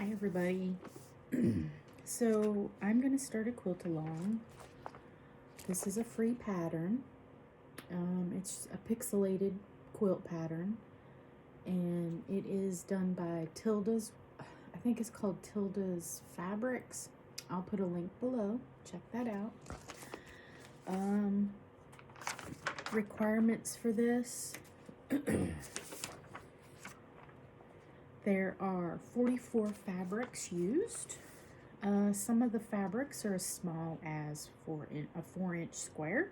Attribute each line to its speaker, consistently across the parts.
Speaker 1: Hi everybody. So I'm going to start a quilt along. This is a free pattern. It's a pixelated quilt pattern, and it is done by Tilda's, I think it's called Tilda's Fabrics. I'll put a link below. Check that out. Requirements for this. There are 44 fabrics used. Some of the fabrics are as small as a 4-inch square.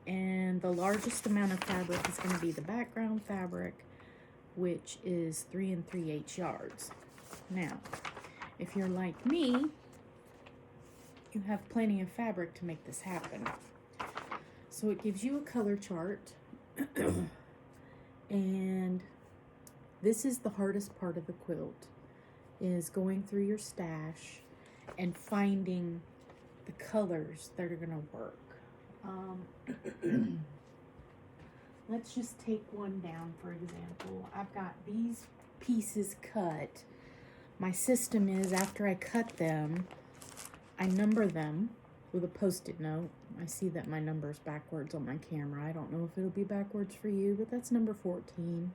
Speaker 1: And the largest amount of fabric is going to be the background fabric, which is 3 3/8 yards. Now, if you're like me, you have plenty of fabric to make this happen. So it gives you a color chart. And this is the hardest part of the quilt, is going through your stash and finding the colors that are going to work. Let's just take one down, for example. I've got these pieces cut. My system is, after I cut them, I number them with a Post-it note. I see that my number's backwards on my camera. I don't know if it'll be backwards for you, but that's number 14.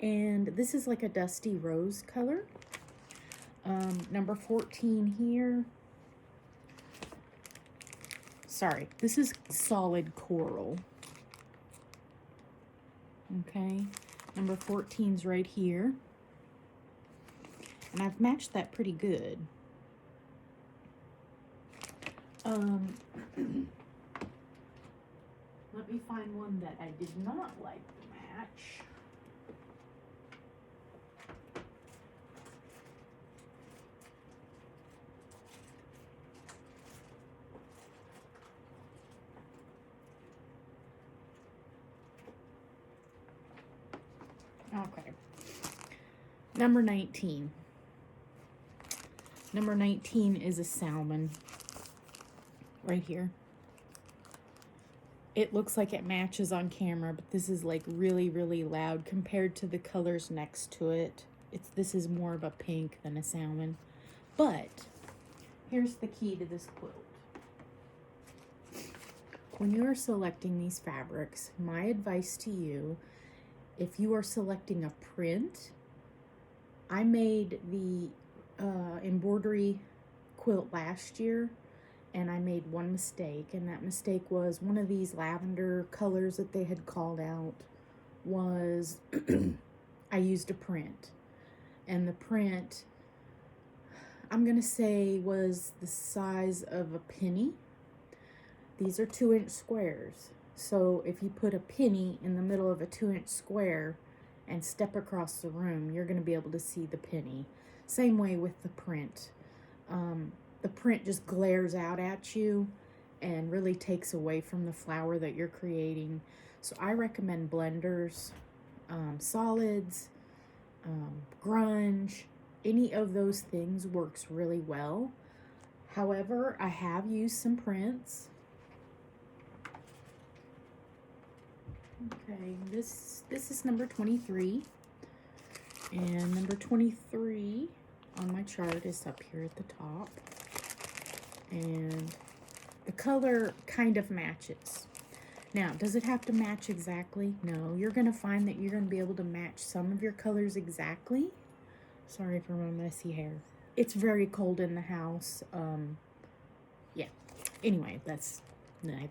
Speaker 1: And this is like a dusty rose color. Number 14 here. Sorry, this is solid coral. Okay, number 14's right here. And I've matched that pretty good. Let me find one that I did not like to match. Okay. Number 19. Number 19 is a salmon. Right here. It looks like it matches on camera, but this is like really, really loud compared to the colors next to it. This is more of a pink than a salmon. But here's the key to this quilt. When you are selecting these fabrics, my advice to you, if you are selecting a print, I made the embroidery quilt last year, and I made one mistake, and that mistake was one of these lavender colors that they had called out was I used a print, and the print, I'm gonna say, was the size of a penny. These are 2-inch squares. So if you put a penny in the middle of a 2-inch square and step across the room, you're going to be able to see the penny. Same way with the print. The print just glares out at you and really takes away from the flower that you're creating. So I recommend blenders, solids, grunge. Any of those things works really well. However, I have used some prints. Okay, this is number 23, and number 23 on my chart is up here at the top, and the color kind of matches. Now, does it have to match exactly? No, you're going to find that you're going to be able to match some of your colors exactly. Sorry for my messy hair. It's very cold in the house. Yeah, anyway, that's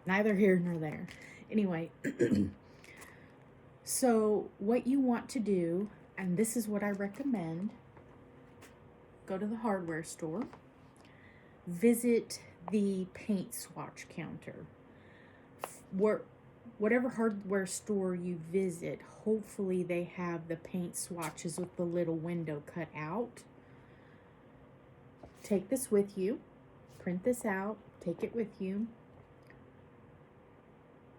Speaker 1: neither here nor there. Anyway, so what you want to do, and this is what I recommend, go to the hardware store, visit the paint swatch counter. Whatever hardware store you visit, hopefully they have the paint swatches with the little window cut out. Take this with you, print this out, take it with you.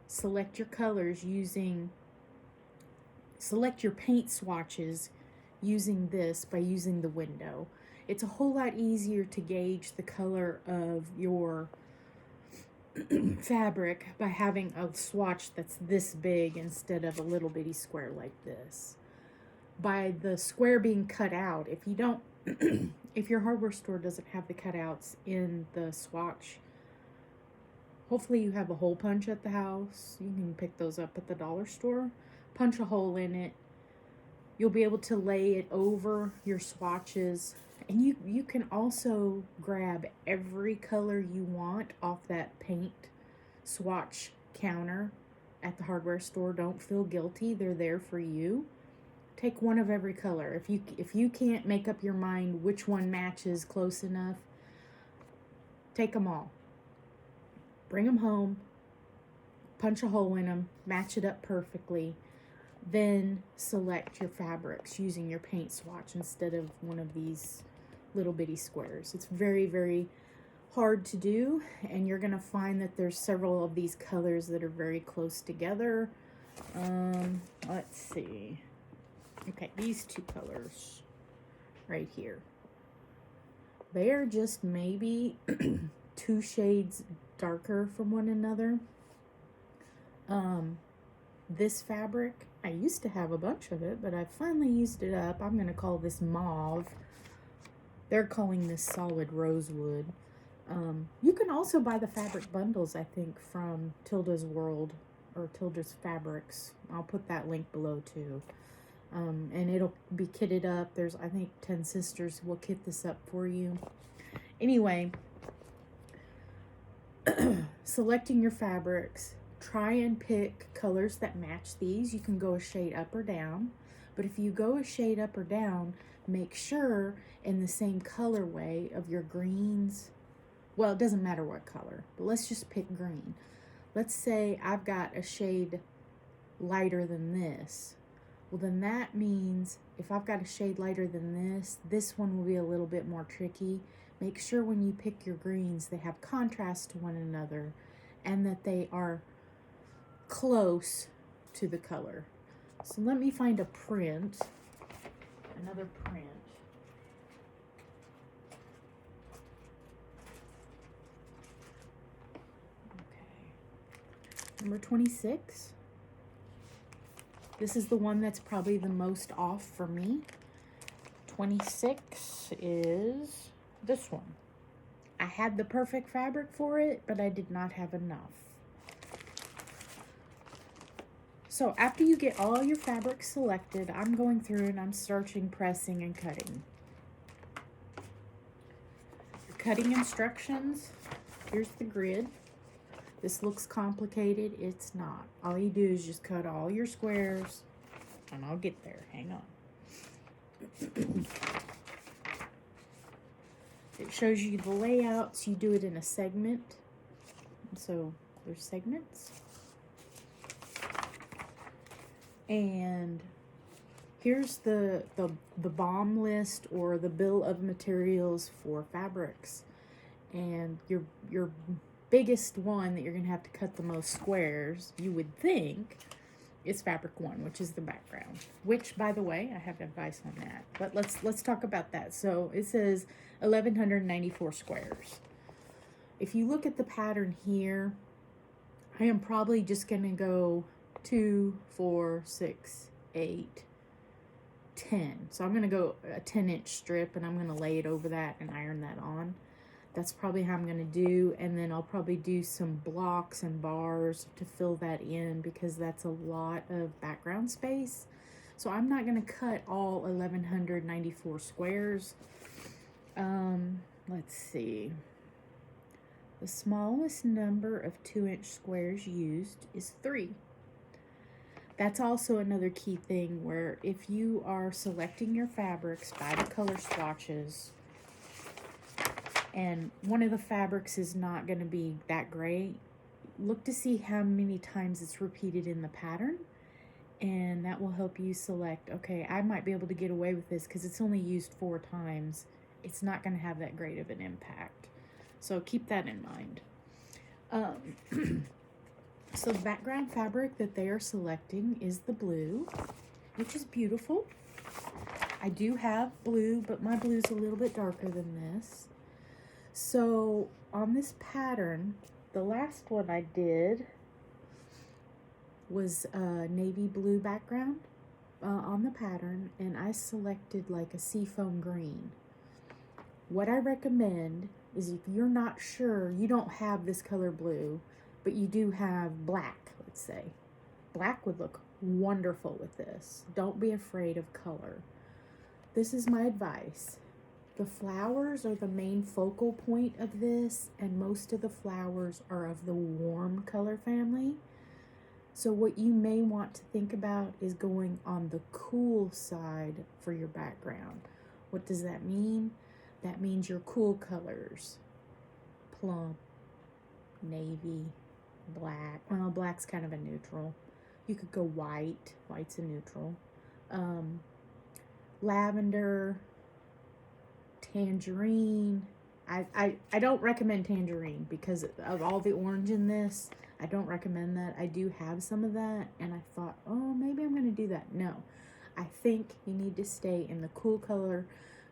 Speaker 1: Select your colors select your paint swatches using this by using the window. It's a whole lot easier to gauge the color of your fabric by having a swatch that's this big instead of a little bitty square like this. By the square being cut out, if you don't if your hardware store doesn't have the cutouts in the swatch, hopefully you have a hole punch at the house. You can pick those up at the dollar store. Punch a hole in it. You'll be able to lay it over your swatches. And you can also grab every color you want off that paint swatch counter at the hardware store. Don't feel guilty. They're there for you. Take one of every color. If you can't make up your mind which one matches close enough, take them all. Bring them home. Punch a hole in them. Match it up perfectly. Then select your fabrics using your paint swatch instead of one of these little bitty squares. It's very, very hard to do, and you're gonna find that there's several of these colors that are very close together. Let's see. Okay, these two colors right here. They are just maybe 2 shades darker from one another. This fabric, I used to have a bunch of it, but I finally used it up. I'm going to call this mauve. They're calling this solid rosewood. You can also buy the fabric bundles, I think, from Tilda's World or Tilda's Fabrics. I'll put that link below too. And it'll be kitted up. There's, I think, 10 sisters will kit this up for you. Anyway, selecting your fabrics. Try and pick colors that match these. You can go a shade up or down, but if you go a shade up or down, make sure in the same colorway of your greens. Well, it doesn't matter what color, but let's just pick green. Let's say I've got a shade lighter than this. Well, then that means if I've got a shade lighter than this one will be a little bit more tricky. Make sure when you pick your greens, they have contrast to one another and that they are close to the color. So let me find a print, another print. Okay, number 26. This is the one that's probably the most off for me. 26 is this one. I had the perfect fabric for it, but I did not have enough. So after you get all your fabrics selected, I'm going through and I'm starching, pressing, and cutting. Your cutting instructions, here's the grid. This looks complicated, it's not. All you do is just cut all your squares, and I'll get there, hang on. It shows you the layouts, you do it in a segment. So there's segments. And here's the BOM list or the bill of materials for fabrics. And your biggest one that you're gonna have to cut the most squares, you would think, is fabric 1, which is the background. Which, by the way, I have advice on that. But let's talk about that. So it says 1,194 squares. If you look at the pattern here, I am probably just gonna go 2, 4, 6, 8, 10. So I'm going to go a 10-inch strip and I'm going to lay it over that and iron that on. That's probably how I'm going to do. And then I'll probably do some blocks and bars to fill that in because that's a lot of background space. So I'm not going to cut all 1,194 squares. Let's see. The smallest number of 2-inch squares used is 3. That's also another key thing where if you are selecting your fabrics by the color swatches and one of the fabrics is not going to be that great, look to see how many times it's repeated in the pattern, and that will help you select, okay, I might be able to get away with this because it's only used 4 times. It's not going to have that great of an impact. So keep that in mind. So the background fabric that they are selecting is the blue, which is beautiful. I do have blue, but my blue is a little bit darker than this. So on this pattern, the last one I did was a navy blue background on the pattern, and I selected like a seafoam green. What I recommend is if you're not sure, you don't have this color blue, but you do have black, let's say. Black would look wonderful with this. Don't be afraid of color. This is my advice. The flowers are the main focal point of this, and most of the flowers are of the warm color family. So what you may want to think about is going on the cool side for your background. What does that mean? That means your cool colors. Plum, navy, black. Well, black's kind of a neutral. You could go white. White's a neutral. Lavender, tangerine. I don't recommend tangerine because of all the orange in this. I don't recommend that. I do have some of that, and I thought, oh, maybe I'm going to do that. No, I think you need to stay in the cool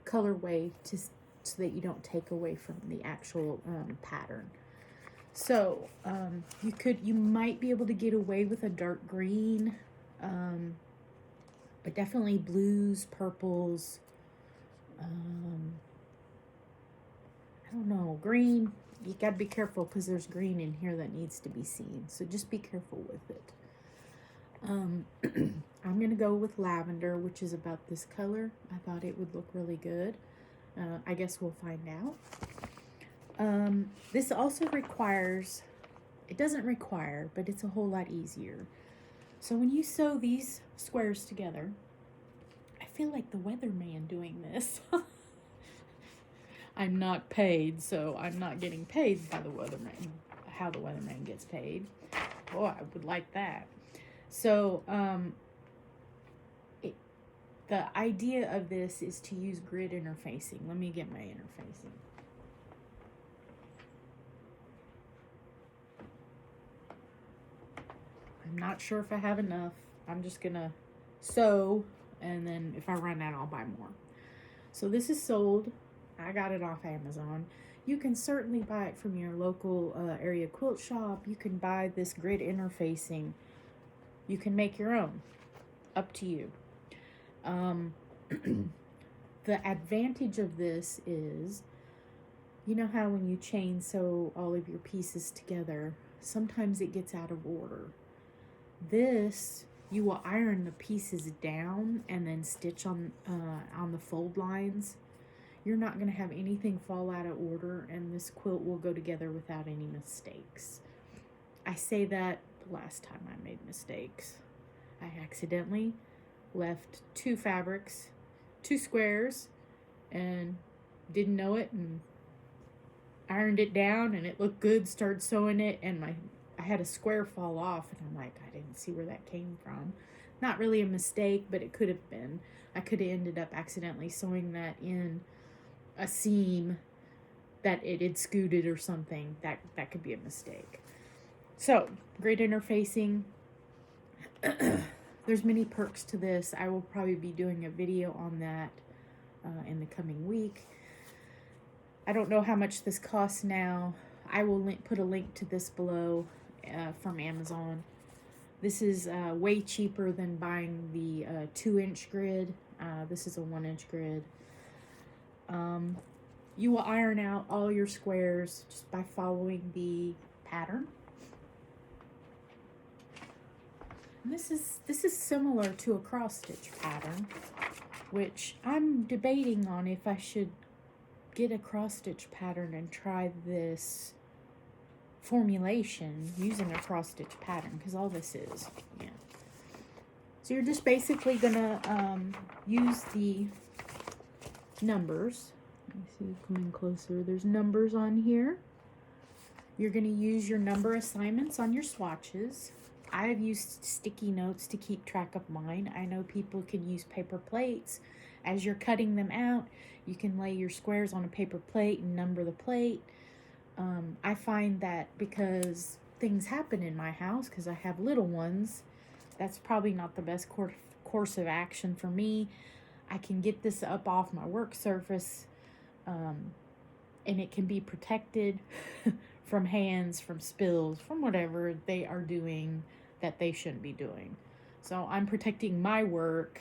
Speaker 1: colorway so that you don't take away from the actual pattern. So you might be able to get away with a dark green, but definitely blues, purples. I don't know, green. You got to be careful because there's green in here that needs to be seen. So just be careful with it. I'm going to go with lavender, which is about this color. I thought it would look really good. I guess we'll find out. This also requires, it doesn't require, but it's a whole lot easier. So when you sew these squares together, I feel like the weatherman doing this. I'm not paid, so I'm not getting paid by the weatherman, how the weatherman gets paid. Boy, I would like that. So, the idea of this is to use grid interfacing. Let me get my interfacing. I'm not sure if I have enough. I'm just gonna sew, and then if I run out, I'll buy more. So this is sold. I got it off Amazon. You can certainly buy it from your local area quilt shop. You can buy this grid interfacing. You can make your own. Up to you. The advantage of this is, you know how when you chain sew all of your pieces together, sometimes it gets out of order. This, you will iron the pieces down and then stitch on the fold lines. You're not going to have anything fall out of order, and this quilt will go together without any mistakes. I say that the last time I made mistakes. I accidentally left two fabrics, two squares, and didn't know it, and ironed it down, and it looked good, started sewing it, and I had a square fall off, and I'm like, I didn't see where that came from. Not really a mistake, but it could have been. I could have ended up accidentally sewing that in a seam that it had scooted or something. That could be a mistake. So, grid interfacing. There's many perks to this. I will probably be doing a video on that in the coming week. I don't know how much this costs now. I will put a link to this below from Amazon. This is way cheaper than buying the 2-inch grid. This is a 1-inch grid. You will iron out all your squares just by following the pattern. And this is similar to a cross stitch pattern, which I'm debating on if I should get a cross stitch pattern and try this formulation using a cross stitch pattern, because all this is, yeah. So you're just basically gonna use the numbers. Let me see, come in closer. There's numbers on here. You're gonna use your number assignments on your swatches. I've used sticky notes to keep track of mine. I know people can use paper plates. As you're cutting them out, you can lay your squares on a paper plate and number the plate. I find that because things happen in my house, because I have little ones, that's probably not the best course of action for me. I can get this up off my work surface, and it can be protected from hands, from spills, from whatever they are doing that they shouldn't be doing. So I'm protecting my work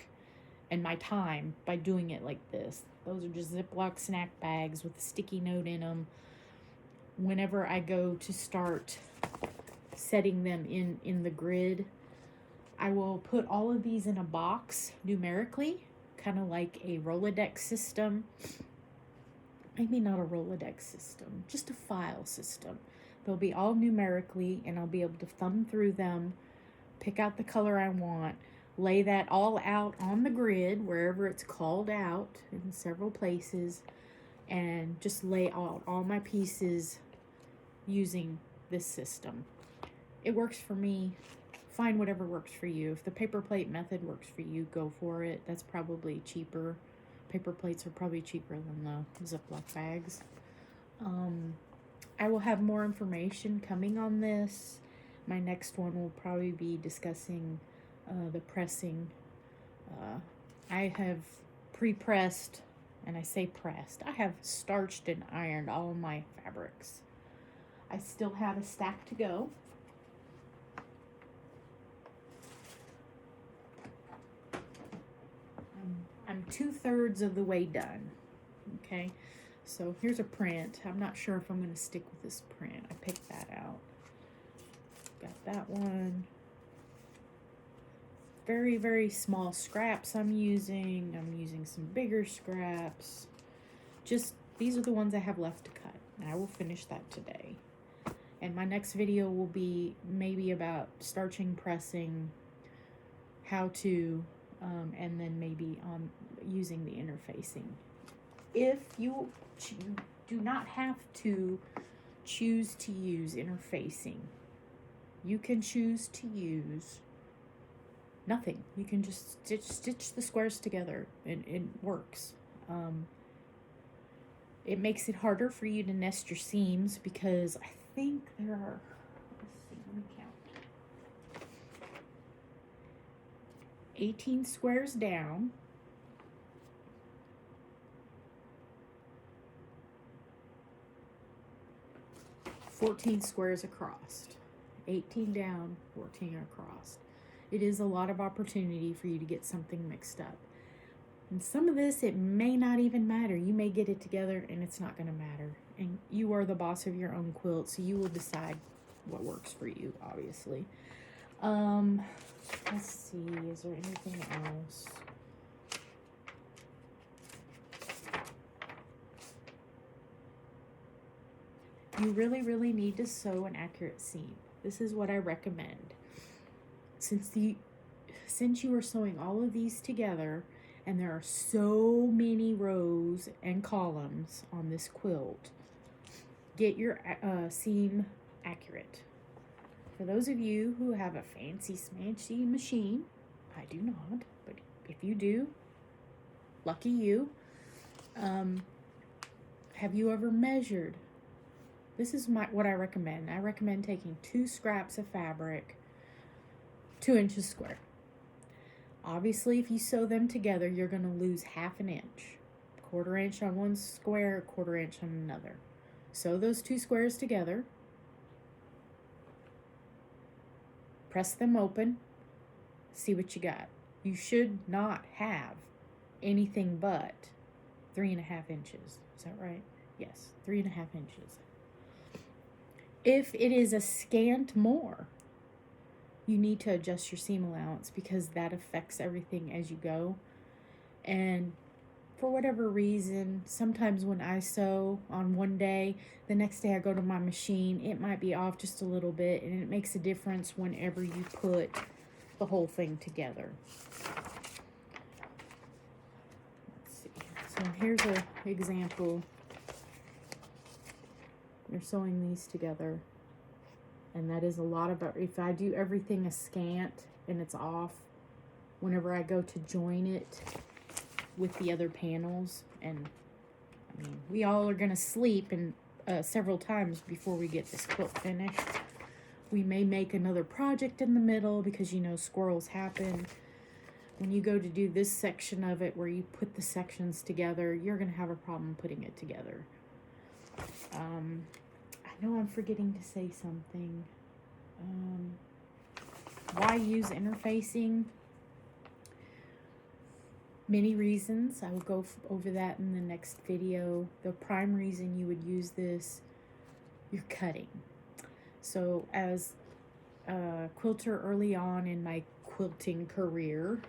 Speaker 1: and my time by doing it like this. Those are just Ziploc snack bags with a sticky note in them. Whenever I go to start setting them in the grid, I will put all of these in a box numerically, kind of like a Rolodex system. Maybe not a Rolodex system, just a file system. They'll be all numerically, and I'll be able to thumb through them, pick out the color I want, lay that all out on the grid wherever it's called out in several places, and just lay out all my pieces using this system. It works for me. Find whatever works for you. If the paper plate method works for you, go for it. That's probably cheaper. Paper plates are probably cheaper than the Ziploc bags. I will have more information coming on this. My next one will probably be discussing the pressing. I have pre-pressed, and I say pressed, I have starched and ironed all of my fabrics. I still have a stack to go. I'm 2/3 of the way done. Okay, so here's a print. I'm not sure if I'm going to stick with this print. I picked that out. Got that one. Very, very small scraps I'm using. I'm using some bigger scraps. Just, these are the ones I have left to cut. And I will finish that today. And my next video will be maybe about starching, pressing, how to, and then maybe on using the interfacing. If you do not have to choose to use interfacing, you can choose to use nothing. You can just stitch the squares together, and it works. It makes it harder for you to nest your seams because I think there are, let's see, let me count. 18 squares down. $14 squares across. 18 down, 14 across. It is a lot of opportunity for you to get something mixed up. And some of this, it may not even matter. You may get it together and it's not going to matter. And you are the boss of your own quilt, so you will decide what works for you, obviously. Let's see, is there anything else? You really, really need to sew an accurate seam. This is what I recommend. Since you are sewing all of these together, and there are so many rows and columns on this quilt, get your seam accurate. For those of you who have a fancy smancy machine, I do not, but if you do, lucky you. Have you ever measured? This is what I recommend. I recommend taking 2 scraps of fabric, 2 inches square. Obviously, if you sew them together, you're going to lose 1/2 inch. 1/4 inch on one square, 1/4 inch on another. Sew those 2 squares together. Press them open. See what you got. You should not have anything but 3.5 inches. Is that right? Yes, 3.5 inches. If it is a scant more, you need to adjust your seam allowance because that affects everything as you go. And for whatever reason, sometimes when I sew on one day, the next day I go to my machine, it might be off just a little bit, and it makes a difference whenever you put the whole thing together. Let's see. So here's an example. You're sewing these together. And that is a lot about, if I do everything askant and it's off, whenever I go to join it with the other panels, and I mean, we all are going to sleep and several times before we get this quilt finished. We may make another project in the middle because, you know, squirrels happen. When you go to do this section of it where you put the sections together, you're going to have a problem putting it together. I know I'm forgetting to say something. Why use interfacing? Many reasons. I will go over that in the next video. The prime reason you would use this, you're cutting. So as a quilter early on in my quilting career,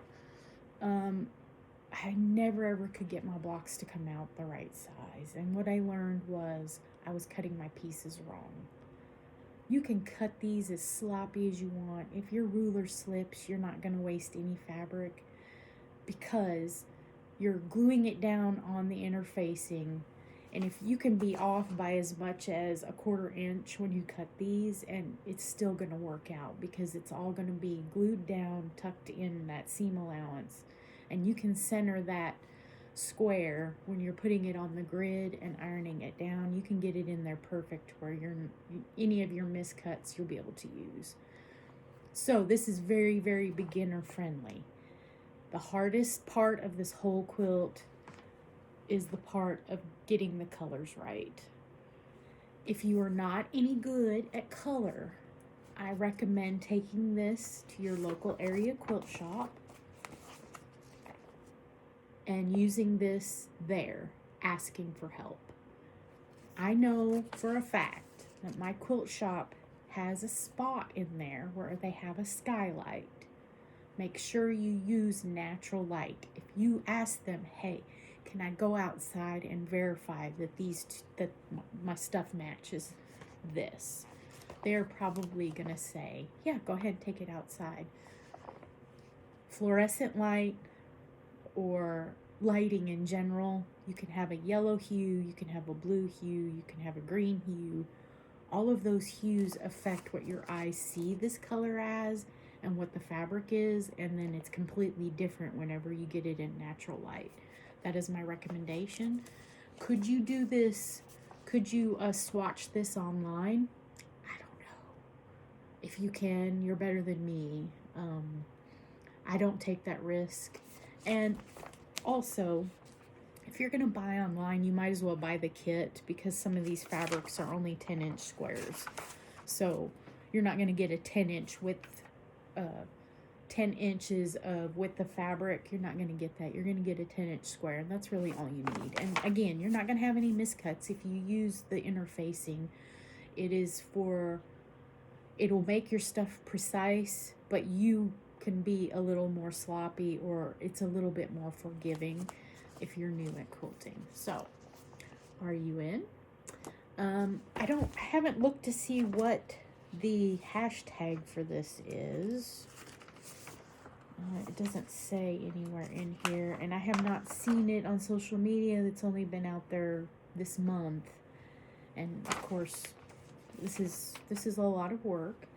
Speaker 1: I never ever could get my blocks to come out the right size. And what I learned was I was cutting my pieces wrong. You can cut these as sloppy as you want. If your ruler slips, you're not going to waste any fabric because you're gluing it down on the interfacing. And if you can be off by as much as a 1/4 inch when you cut these, and it's still going to work out because it's all going to be glued down, tucked in that seam allowance. And you can center that square when you're putting it on the grid and ironing it down. You can get it in there perfect where any of your miscuts you'll be able to use. So this is very, very beginner friendly. The hardest part of this whole quilt is the part of getting the colors right. If you are not any good at color, I recommend taking this to your local area quilt shop and using this there, asking for help. I know for a fact that my quilt shop has a spot in there where they have a skylight. Make sure you use natural light. If you ask them, hey, can I go outside and verify that my stuff matches this? They're probably gonna say, yeah, go ahead and take it outside. Fluorescent light or lighting in general, you can have a yellow hue, you can have a blue hue, you can have a green hue. All of those hues affect what your eyes see this color as and what the fabric is, and then it's completely different whenever you get it in natural light. That is my recommendation. Could you do this? Could you swatch this online? I don't know. If you can, you're better than me. I don't take that risk. And also, if you're gonna buy online, you might as well buy the kit because some of these fabrics are only 10-inch squares. So you're not gonna get a 10-inch width, 10 inches of width of fabric. You're not gonna get that. You're gonna get a 10-inch square, and that's really all you need. And again, you're not gonna have any miscuts if you use the interfacing. It'll make your stuff precise, but you can be a little more sloppy, or it's a little bit more forgiving if you're new at quilting. So, are you in? I haven't looked to see what the hashtag for this is. It doesn't say anywhere in here, and I have not seen it on social media. It's only been out there this month, and of course, this is a lot of work.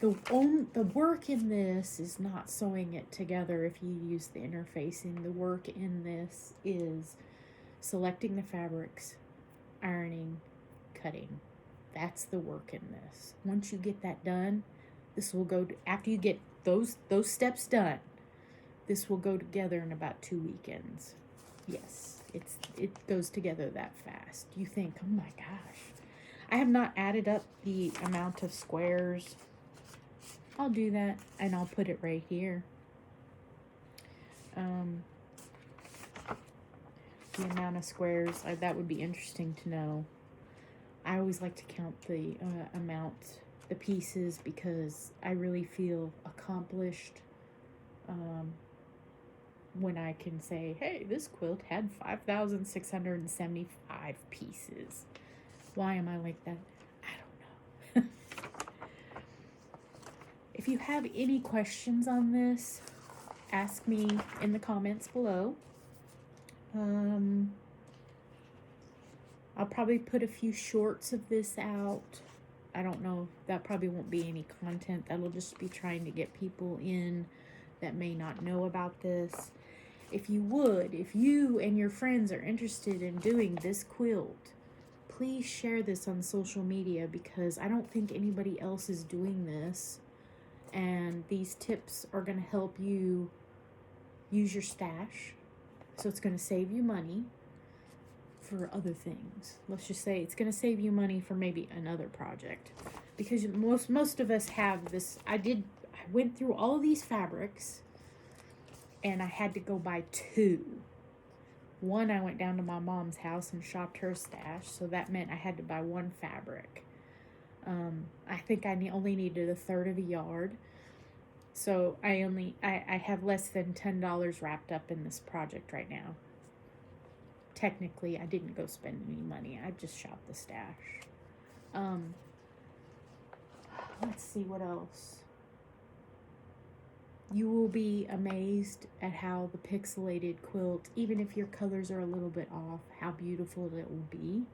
Speaker 1: The work in this is not sewing it together if you use the interfacing. The work in this is selecting the fabrics, ironing, cutting. That's the work in this. Once you get that done, this will go after you get those steps done, this will go together in about 2 weekends. Yes, it goes together that fast. You think, oh my gosh. I have not added up the amount of squares. I'll do that, and I'll put it right here. The amount of squares, that would be interesting to know. I always like to count the the pieces, because I really feel accomplished when I can say, hey, this quilt had 5,675 pieces. Why am I like that? I don't know. If you have any questions on this, ask me in the comments below. I'll probably put a few shorts of this out. I don't know. That probably won't be any content. That'll just be trying to get people in that may not know about this. If you and your friends are interested in doing this quilt, please share this on social media, because I don't think anybody else is doing this. And these tips are going to help you use your stash. So it's going to save you money for other things. Let's just say it's going to save you money for maybe another project. Because most of us have this. I went through all of these fabrics and I had to go buy two. One, I went down to my mom's house and shopped her stash, so that meant I had to buy one fabric. I think I only needed a third of a yard, so I have less than $10 wrapped up in this project right now. Technically, I didn't go spend any money. I just shopped the stash. Let's see what else. You will be amazed at how the pixelated quilt, even if your colors are a little bit off, how beautiful it will be.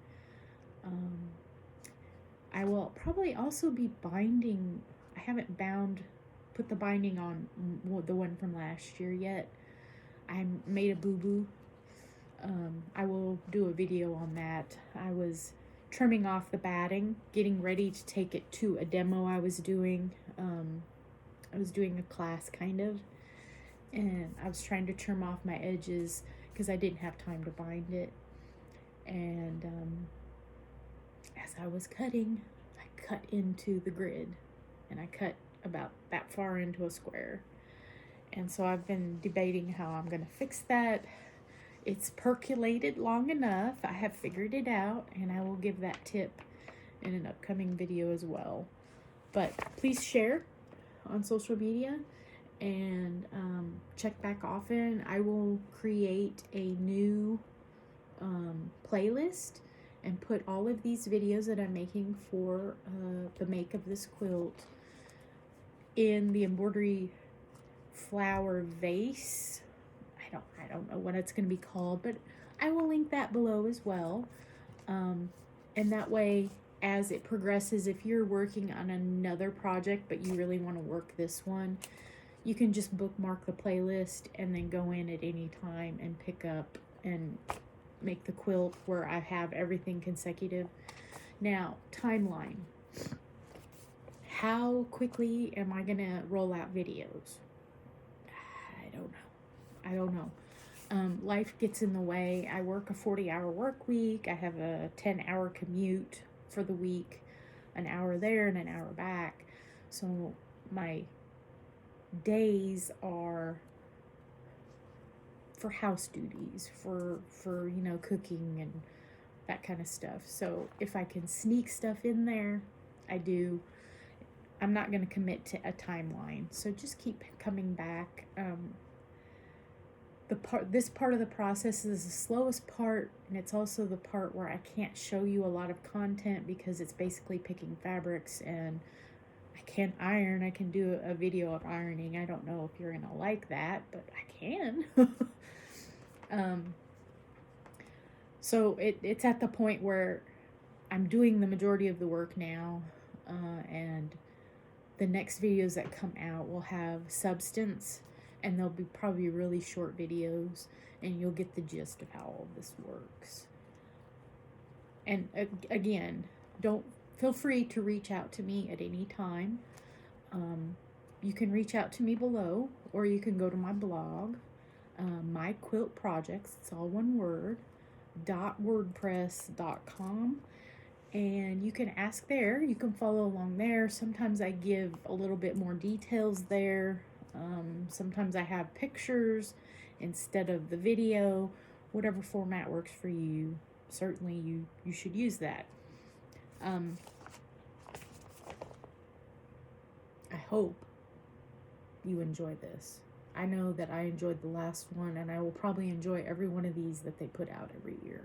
Speaker 1: I will probably also be binding. I haven't put the binding on the one from last year yet. I made a boo-boo. I will do a video on that. I was trimming off the batting, getting ready to take it to a demo I was doing. I was doing a class kind of, and I was trying to trim off my edges because I didn't have time to bind it. And as I was cutting, I cut into the grid, and I cut about that far into a square. And so I've been debating how I'm going to fix that. It's percolated long enough. I have figured it out, and I will give that tip in an upcoming video as well. But please share on social media, and check back often. I will create a new playlist and put all of these videos that I'm making for the make of this quilt in the embroidery flower vase. I don't know what it's going to be called, but I will link that below as well. And that way, as it progresses, if you're working on another project but you really want to work this one, you can just bookmark the playlist and then go in at any time and pick up and make the quilt where I have everything consecutive. Now, timeline. How quickly am I going to roll out videos? I don't know. Life gets in the way. I work a 40-hour work week. I have a 10-hour commute for the week, an hour there and an hour back. So my days are for house duties, for cooking and that kind of stuff. So if I can sneak stuff in there, I do. I'm not going to commit to a timeline. So just keep coming back. This part of the process is the slowest part, and it's also the part where I can't show you a lot of content because it's basically picking fabrics, and I can't iron. I can do a video of ironing. I don't know if you're gonna like that, but I can. So it's at the point where I'm doing the majority of the work now, and the next videos that come out will have substance, and they'll be probably really short videos, and you'll get the gist of how all this works. And again, feel free to reach out to me at any time. You can reach out to me below, or you can go to my blog, My Quilt Projects, it's all one word, .wordpress.com. And you can ask there. You can follow along there. Sometimes I give a little bit more details there. Sometimes I have pictures instead of the video. Whatever format works for you, certainly you should use that. I hope you enjoy this. I know that I enjoyed the last one, and I will probably enjoy every one of these that they put out every year.